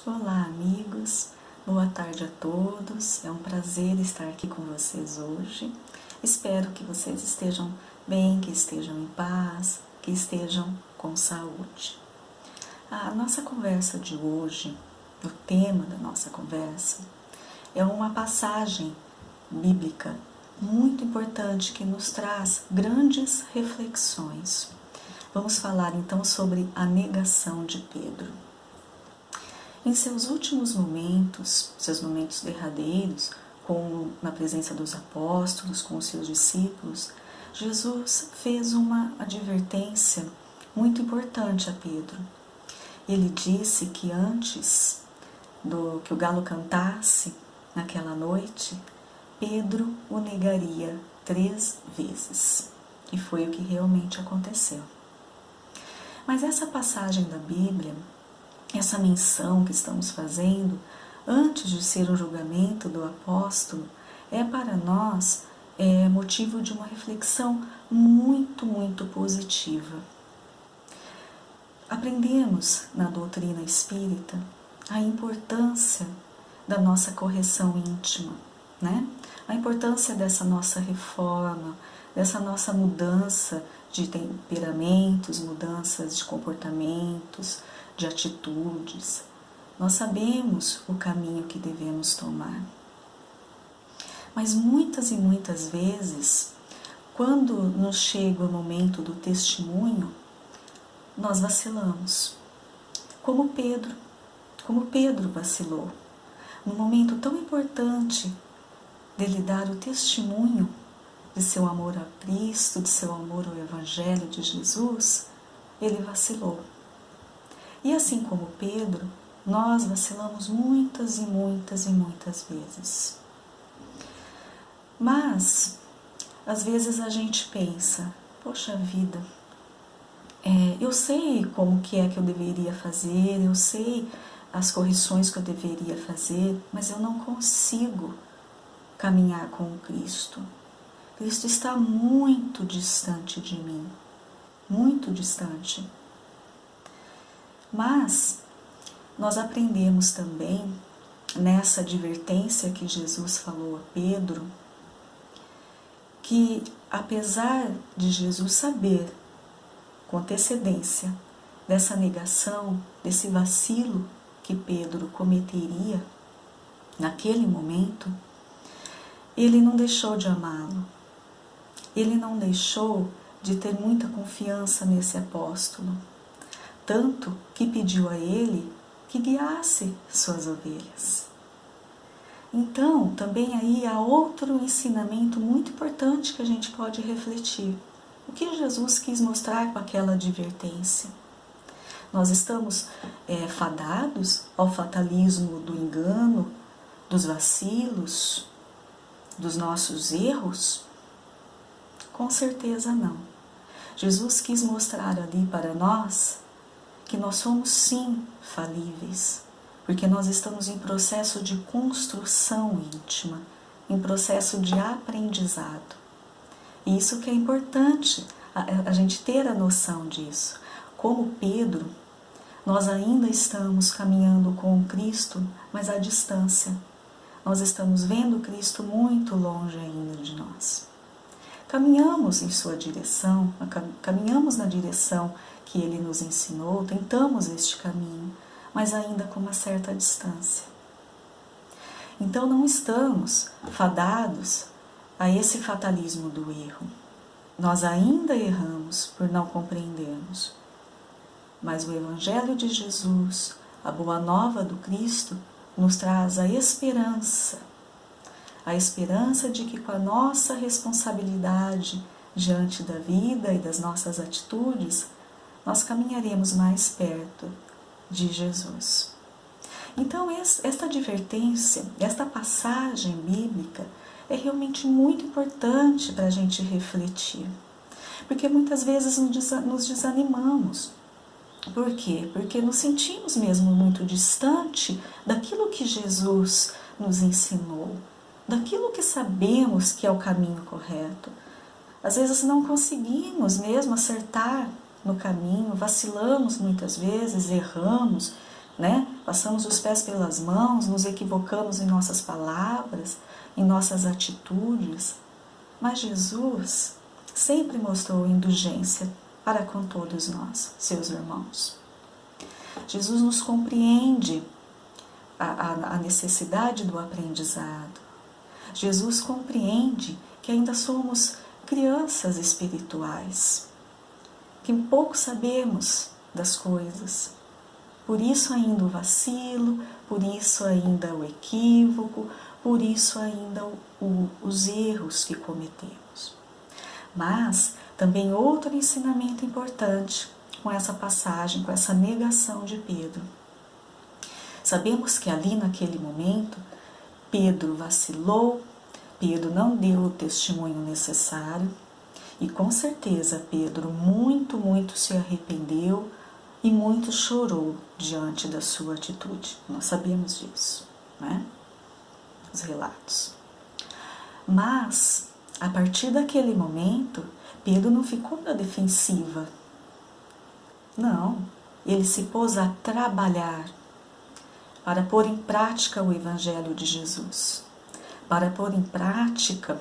Olá, amigos, boa tarde a todos. É um prazer estar aqui com vocês hoje. Espero que vocês estejam bem, que estejam em paz, que estejam com saúde. A nossa conversa de hoje, o tema da nossa conversa, é uma passagem bíblica muito importante que nos traz grandes reflexões. Vamos falar então sobre a negação de Pedro. Em seus últimos momentos, seus momentos derradeiros, na presença dos apóstolos, com os seus discípulos, Jesus fez uma advertência muito importante a Pedro. Ele disse que antes que o galo cantasse naquela noite, Pedro o negaria 3 vezes. E foi o que realmente aconteceu. Mas essa passagem da Bíblia, essa menção que estamos fazendo, antes de ser um julgamento do apóstolo, é para nós motivo de uma reflexão muito positiva. Aprendemos na doutrina espírita a importância da nossa correção íntima, né? A importância dessa nossa reforma, dessa nossa mudança de temperamentos, mudanças de comportamentos, de atitudes. Nós sabemos o caminho que devemos tomar. Mas muitas e muitas vezes, quando nos chega o momento do testemunho, nós vacilamos. Como Pedro vacilou. Num momento tão importante dele dar o testemunho de seu amor a Cristo, de seu amor ao Evangelho de Jesus, ele vacilou. E assim como Pedro, nós vacilamos muitas vezes. Mas, às vezes a gente pensa, poxa vida, eu sei como que é que eu deveria fazer, eu sei as correções que eu deveria fazer, mas eu não consigo caminhar com o Cristo. Cristo está muito distante de mim, muito distante. Mas nós aprendemos também, nessa advertência que Jesus falou a Pedro, que apesar de Jesus saber com antecedência dessa negação, desse vacilo que Pedro cometeria naquele momento, ele não deixou de amá-lo. Ele não deixou de ter muita confiança nesse apóstolo, tanto que pediu a ele que guiasse suas ovelhas. Então, também aí há outro ensinamento muito importante que a gente pode refletir. O que Jesus quis mostrar com aquela advertência? Nós estamos fadados ao fatalismo do engano, dos vacilos, dos nossos erros? Com certeza não. Jesus quis mostrar ali para nós que nós somos sim falíveis, porque nós estamos em processo de construção íntima, em processo de aprendizado. E isso que é importante, a gente ter a noção disso. Como Pedro, nós ainda estamos caminhando com Cristo, mas à distância. Nós estamos vendo Cristo muito longe ainda de nós. Caminhamos em sua direção, caminhamos na direção que Ele nos ensinou, tentamos este caminho, mas ainda com uma certa distância. Então não estamos fadados a esse fatalismo do erro. Nós ainda erramos por não compreendermos. Mas o Evangelho de Jesus, a boa nova do Cristo, nos traz a esperança de que com a nossa responsabilidade diante da vida e das nossas atitudes, nós caminharemos mais perto de Jesus. Então, esta advertência, esta passagem bíblica é realmente muito importante para a gente refletir, porque muitas vezes nos desanimamos. Por quê? Porque nos sentimos mesmo muito distante daquilo que Jesus nos ensinou, daquilo que sabemos que é o caminho correto. Às vezes não conseguimos mesmo acertar no caminho, vacilamos muitas vezes, erramos, né? Passamos os pés pelas mãos, nos equivocamos em nossas palavras, em nossas atitudes, mas Jesus sempre mostrou indulgência para com todos nós, seus irmãos. Jesus nos compreende a necessidade do aprendizado. Jesus compreende que ainda somos crianças espirituais, que pouco sabemos das coisas. Por isso ainda o vacilo, por isso ainda o equívoco, por isso ainda os erros que cometemos. Mas também outro ensinamento importante com essa passagem, com essa negação de Pedro. Sabemos que ali naquele momento, Pedro vacilou, Pedro não deu o testemunho necessário e com certeza Pedro muito se arrependeu e muito chorou diante da sua atitude. Nós sabemos disso, né? Os relatos. Mas, a partir daquele momento, Pedro não ficou na defensiva. Não, ele se pôs a trabalhar para pôr em prática o Evangelho de Jesus, para pôr em prática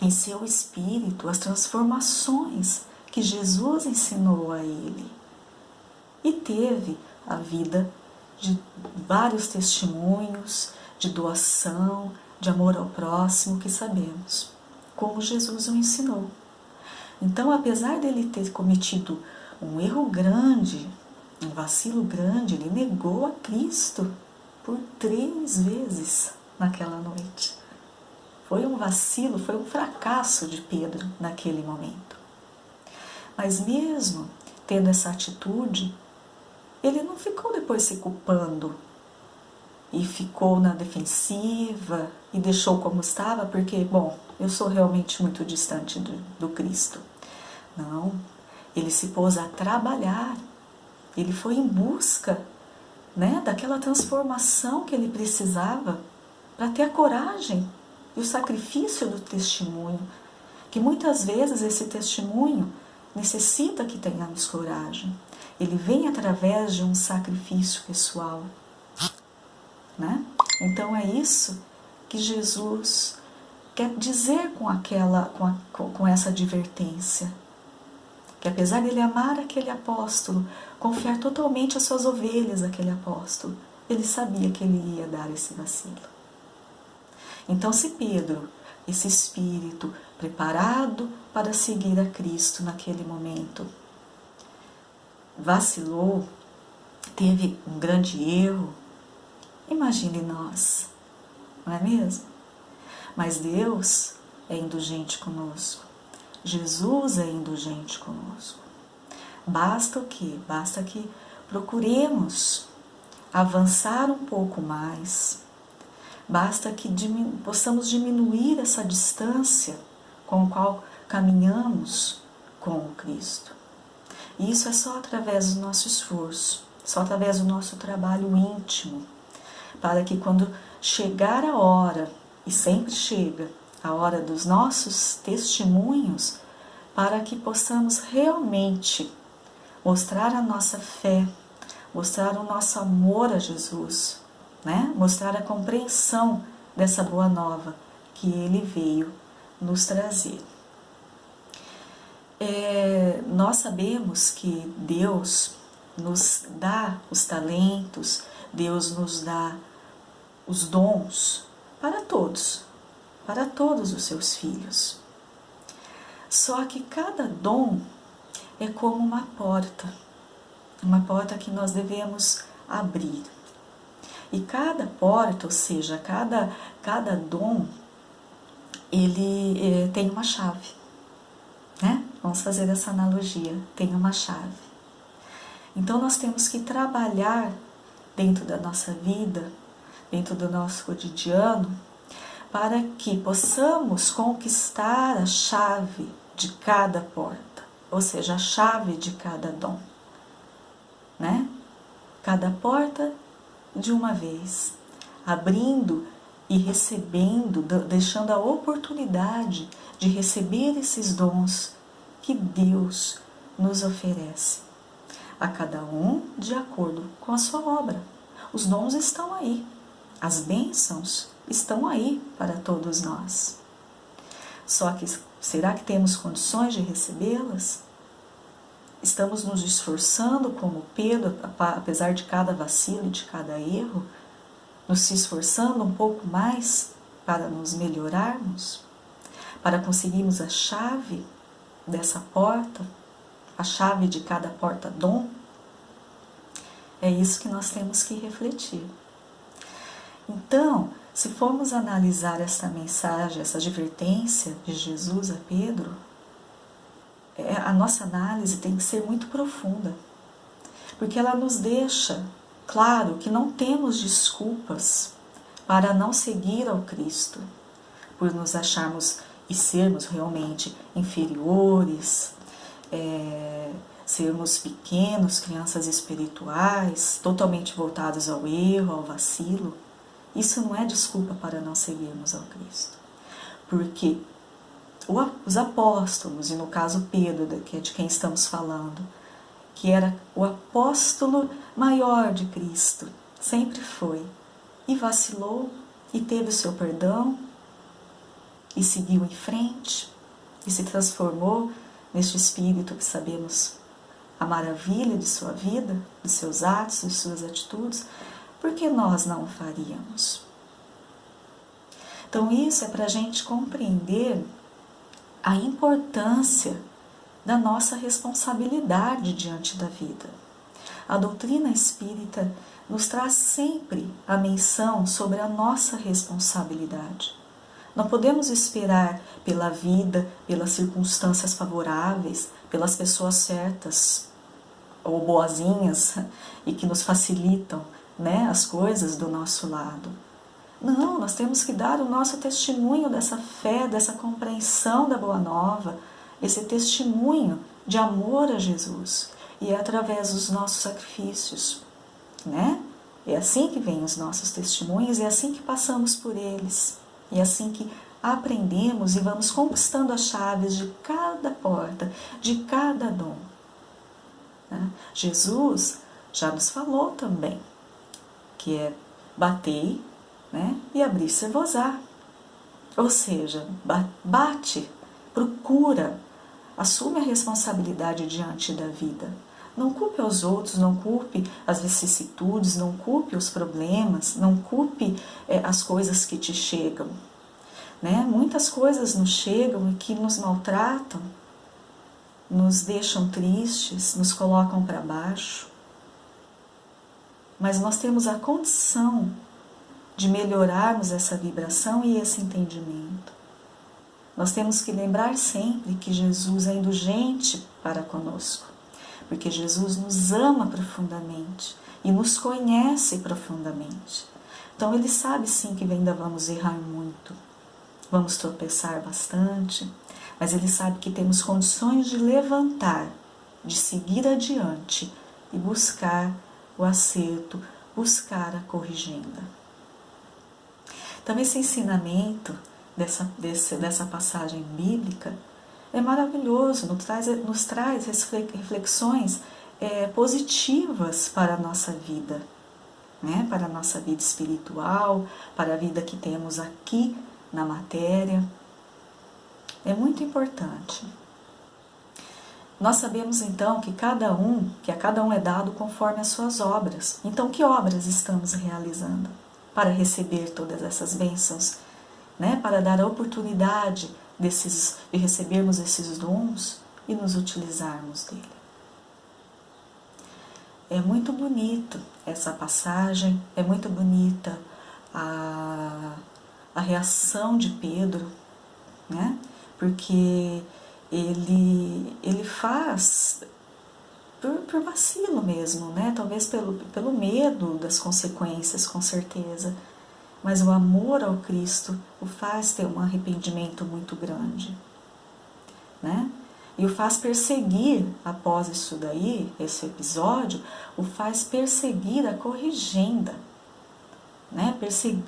em seu espírito as transformações que Jesus ensinou a ele. E teve a vida de vários testemunhos, de doação, de amor ao próximo que sabemos, como Jesus o ensinou. Então, apesar dele ter cometido um erro grande, um vacilo grande, ele negou a Cristo por 3 vezes naquela noite. Foi um vacilo, foi um fracasso de Pedro naquele momento. Mas mesmo tendo essa atitude, ele não ficou depois se culpando e ficou na defensiva e deixou como estava, porque, bom, eu sou realmente muito distante do Cristo. Não, ele se pôs a trabalhar, ele foi em busca, né, daquela transformação que ele precisava para ter a coragem e o sacrifício do testemunho, que muitas vezes esse testemunho necessita que tenhamos coragem. Ele vem através de um sacrifício pessoal, né? Então é isso que Jesus quer dizer com essa advertência, que apesar de ele amar aquele apóstolo, confiar totalmente as suas ovelhas àquele apóstolo, ele sabia que ele ia dar esse vacilo. Então, se Pedro, esse espírito preparado para seguir a Cristo naquele momento, vacilou, teve um grande erro, imagine nós, não é mesmo? Mas Deus é indulgente conosco, Jesus é indulgente conosco. Basta o quê? Basta que procuremos avançar um pouco mais, basta que possamos diminuir essa distância com a qual caminhamos com o Cristo. E isso é só através do nosso esforço, só através do nosso trabalho íntimo, para que quando chegar a hora, e sempre chega, a hora dos nossos testemunhos, para que possamos realmente mostrar a nossa fé, mostrar o nosso amor a Jesus, né? Mostrar a compreensão dessa boa nova que Ele veio nos trazer. Nós sabemos que Deus nos dá os talentos, Deus nos dá os dons para todos os seus filhos. Só que cada dom é como uma porta que nós devemos abrir. E cada porta, ou seja, cada dom, ele tem uma chave, né? Vamos fazer essa analogia, tem uma chave. Então nós temos que trabalhar dentro da nossa vida, dentro do nosso cotidiano, para que possamos conquistar a chave de cada porta, ou seja, a chave de cada dom, né? Cada porta de uma vez, abrindo e recebendo, deixando a oportunidade de receber esses dons que Deus nos oferece. a cada um de acordo com a sua obra. Os dons estão aí, as bênçãos estão aí para todos nós. Só que será que temos condições de recebê-las? Estamos nos esforçando como Pedro, apesar de cada vacilo e de cada erro, nos esforçando um pouco mais para nos melhorarmos, para conseguirmos a chave dessa porta, a chave de cada porta-dom? É isso que nós temos que refletir. Então, se formos analisar essa mensagem, essa advertência de Jesus a Pedro, a nossa análise tem que ser muito profunda, porque ela nos deixa claro que não temos desculpas para não seguir ao Cristo, por nos acharmos e sermos realmente inferiores, sermos pequenos, crianças espirituais, totalmente voltados ao erro, ao vacilo. Isso não é desculpa para não seguirmos ao Cristo, porque os apóstolos, e no caso Pedro, que é de quem estamos falando, que era o apóstolo maior de Cristo, sempre foi, e vacilou, e teve o seu perdão, e seguiu em frente, e se transformou neste espírito que sabemos a maravilha de sua vida, de seus atos, de suas atitudes. Por que nós não o faríamos? Então isso é para a gente compreender a importância da nossa responsabilidade diante da vida. A doutrina espírita nos traz sempre a menção sobre a nossa responsabilidade. Não podemos esperar pela vida, pelas circunstâncias favoráveis, pelas pessoas certas ou boazinhas e que nos facilitam, né, as coisas do nosso lado. Não, nós temos que dar o nosso testemunho dessa fé, dessa compreensão da Boa Nova, esse testemunho de amor a Jesus, e é através dos nossos sacrifícios, né? É assim que vêm os nossos testemunhos, é assim que passamos por eles, é assim que aprendemos e vamos conquistando as chaves de cada porta, de cada dom. Né? Jesus já nos falou também, que é batei, né, e abrir-se-vos-á. Ou seja, bate, procura, assume a responsabilidade diante da vida. Não culpe os outros, não culpe as vicissitudes, não culpe os problemas, não culpe as coisas que te chegam. Né? Muitas coisas nos chegam e que nos maltratam, nos deixam tristes, nos colocam para baixo. Mas nós temos a condição de melhorarmos essa vibração e esse entendimento. Nós temos que lembrar sempre que Jesus é indulgente para conosco, porque Jesus nos ama profundamente e nos conhece profundamente. Então Ele sabe sim que ainda vamos errar muito, vamos tropeçar bastante, mas Ele sabe que temos condições de levantar, de seguir adiante e buscar o acerto, buscar a corrigenda. Então esse ensinamento dessa passagem bíblica é maravilhoso, nos traz reflexões positivas para a nossa vida, né? Para a nossa vida espiritual, para a vida que temos aqui na matéria. É muito importante. Nós sabemos então que a cada um é dado conforme as suas obras. Então que obras estamos realizando para receber todas essas bênçãos, né? Para dar a oportunidade de recebermos esses dons e nos utilizarmos dele. É muito bonito essa passagem, é muito bonita a reação de Pedro, né? Porque ele faz por vacilo mesmo, né? Talvez pelo medo das consequências, com certeza. Mas o amor ao Cristo o faz ter um arrependimento muito grande, né? E o faz perseguir, após isso daí, esse episódio, o faz perseguir a corrigenda, né?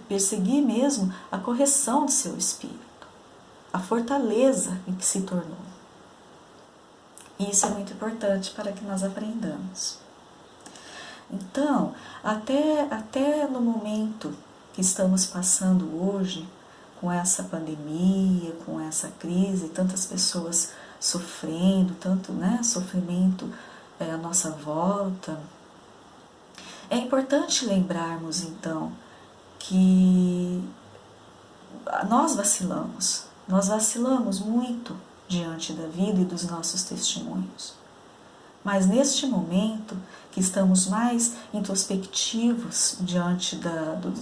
Perseguir mesmo a correção do seu espírito, a fortaleza em que se tornou. E isso é muito importante para que nós aprendamos. Então, até no momento que estamos passando hoje, com essa pandemia, com essa crise, tantas pessoas sofrendo, tanto sofrimento à nossa volta, é importante lembrarmos então que nós vacilamos muito diante da vida e dos nossos testemunhos. Mas neste momento que estamos mais introspectivos diante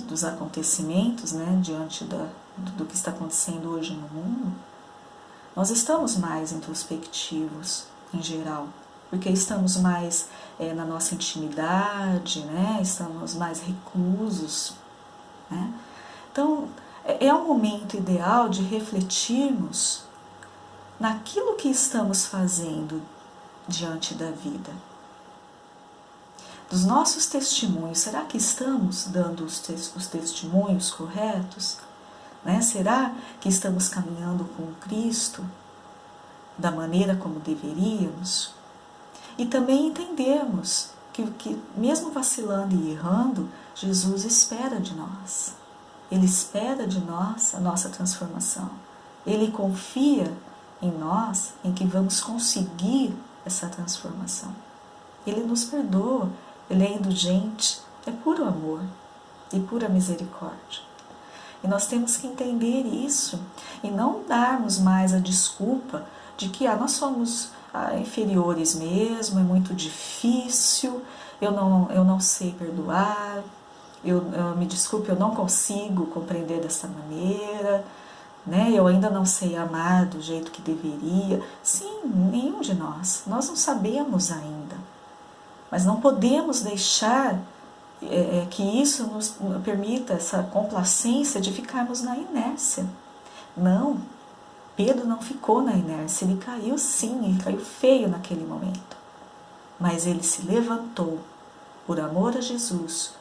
dos acontecimentos, diante do que está acontecendo hoje no mundo, nós estamos mais introspectivos em geral, porque estamos mais na nossa intimidade, estamos mais reclusos. Então, é um momento ideal de refletirmos naquilo que estamos fazendo diante da vida. Dos nossos testemunhos, será que estamos dando os testemunhos corretos? Será que estamos caminhando com Cristo da maneira como deveríamos? E também entendermos que mesmo vacilando e errando, Jesus espera de nós. Ele espera de nós a nossa transformação. Ele confia em nós, em que vamos conseguir essa transformação. Ele nos perdoa, Ele é indulgente, é puro amor e pura misericórdia. E nós temos que entender isso e não darmos mais a desculpa de que nós somos inferiores mesmo, é muito difícil, eu não sei perdoar, me desculpe, eu não consigo compreender dessa maneira, eu ainda não sei amar do jeito que deveria. Sim, nenhum de nós não sabemos ainda, mas não podemos deixar que isso nos permita essa complacência de ficarmos na inércia. Não, Pedro não ficou na inércia, ele caiu sim, ele caiu feio naquele momento, mas ele se levantou por amor a Jesus,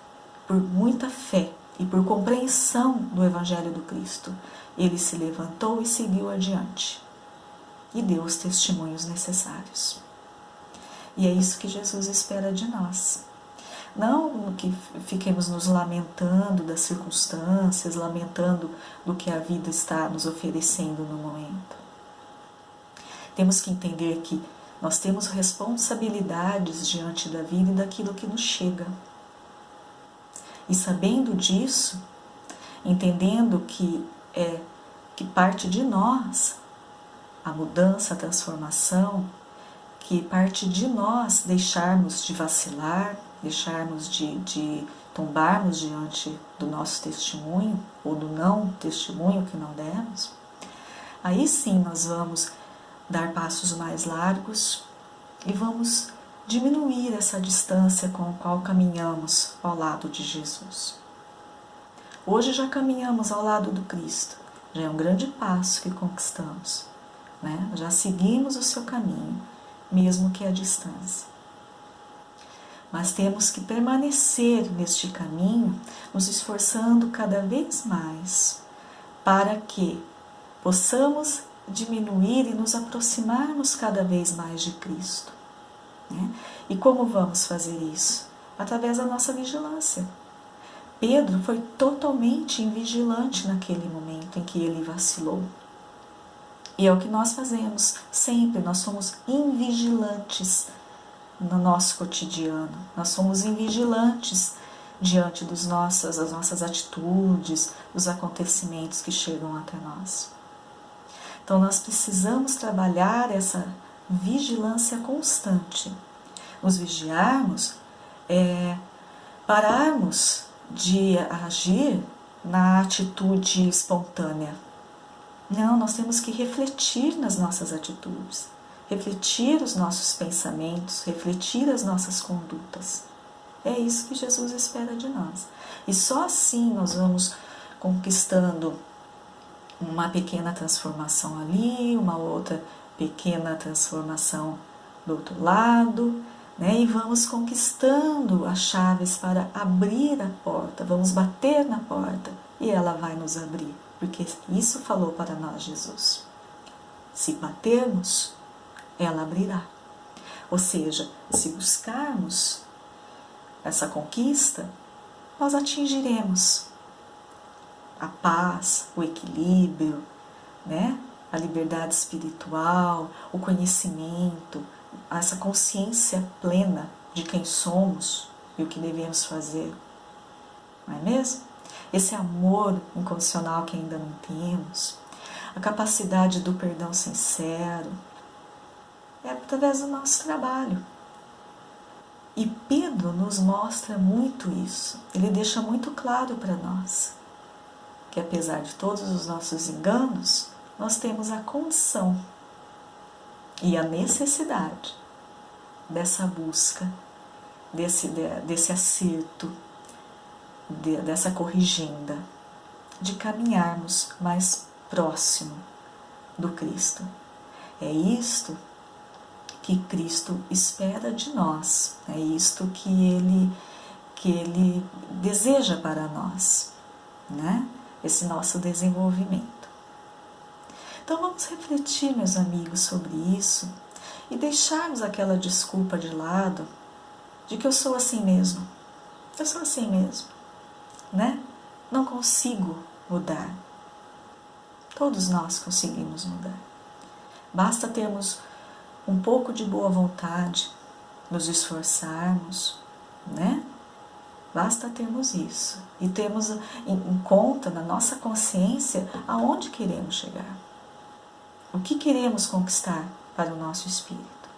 por muita fé e por compreensão do Evangelho do Cristo. Ele se levantou e seguiu adiante e deu os testemunhos necessários. E é isso que Jesus espera de nós. Não que fiquemos nos lamentando das circunstâncias, lamentando do que a vida está nos oferecendo no momento. Temos que entender que nós temos responsabilidades diante da vida e daquilo que nos chega. E sabendo disso, entendendo que parte de nós a mudança, a transformação, que parte de nós deixarmos de vacilar, deixarmos de tombarmos diante do nosso testemunho ou do não testemunho que não demos, aí sim nós vamos dar passos mais largos e vamos diminuir essa distância com a qual caminhamos ao lado de Jesus. Hoje já caminhamos ao lado do Cristo, já é um grande passo que conquistamos, já seguimos o seu caminho, mesmo que à distância. Mas temos que permanecer neste caminho, nos esforçando cada vez mais, para que possamos diminuir e nos aproximarmos cada vez mais de Cristo. E como vamos fazer isso? Através da nossa vigilância. Pedro foi totalmente invigilante naquele momento em que ele vacilou. E é o que nós fazemos sempre, nós somos invigilantes no nosso cotidiano, nós somos invigilantes diante das nossas atitudes, dos acontecimentos que chegam até nós. Então nós precisamos trabalhar essa vigilância constante, nos vigiarmos, pararmos de agir na atitude espontânea. Não, nós temos que refletir nas nossas atitudes, refletir os nossos pensamentos, refletir as nossas condutas. É isso que Jesus espera de nós. E só assim nós vamos conquistando uma pequena transformação ali, uma outra pequena transformação do outro lado, e vamos conquistando as chaves para abrir a porta, vamos bater na porta e ela vai nos abrir, porque isso falou para nós Jesus. Se batermos, ela abrirá. Ou seja, se buscarmos essa conquista, nós atingiremos a paz, o equilíbrio, né? A liberdade espiritual, o conhecimento, essa consciência plena de quem somos e o que devemos fazer. Não é mesmo? Esse amor incondicional que ainda não temos, a capacidade do perdão sincero, é através do nosso trabalho. E Pedro nos mostra muito isso. Ele deixa muito claro para nós que apesar de todos os nossos enganos, nós temos a condição e a necessidade dessa busca, desse acerto, dessa corrigenda, de caminharmos mais próximo do Cristo. É isto que Cristo espera de nós, é isto que Ele deseja para nós, né? Esse nosso desenvolvimento. Então vamos refletir, meus amigos, sobre isso e deixarmos aquela desculpa de lado de que eu sou assim mesmo. Eu sou assim mesmo, né? Não consigo mudar. Todos nós conseguimos mudar. Basta termos um pouco de boa vontade, nos esforçarmos, né? Basta termos isso e termos em conta, na nossa consciência, aonde queremos chegar. O que queremos conquistar para o nosso espírito.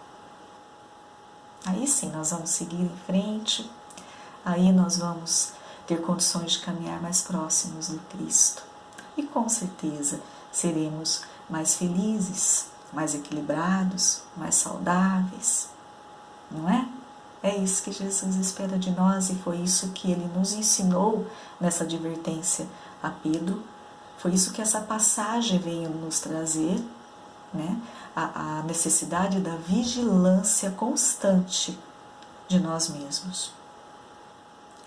Aí sim nós vamos seguir em frente, aí nós vamos ter condições de caminhar mais próximos do Cristo. E com certeza seremos mais felizes, mais equilibrados, mais saudáveis, não é? É isso que Jesus espera de nós e foi isso que Ele nos ensinou nessa advertência a Pedro. Foi isso que essa passagem veio nos trazer, né? A necessidade da vigilância constante de nós mesmos.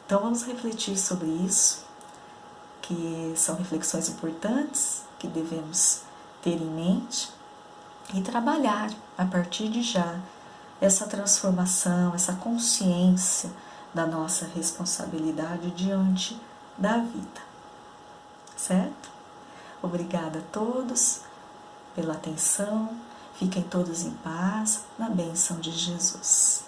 Então vamos refletir sobre isso, que são reflexões importantes que devemos ter em mente e trabalhar a partir de já essa transformação, essa consciência da nossa responsabilidade diante da vida. Certo? Obrigada a todos pela atenção. Fiquem todos em paz, na bênção de Jesus.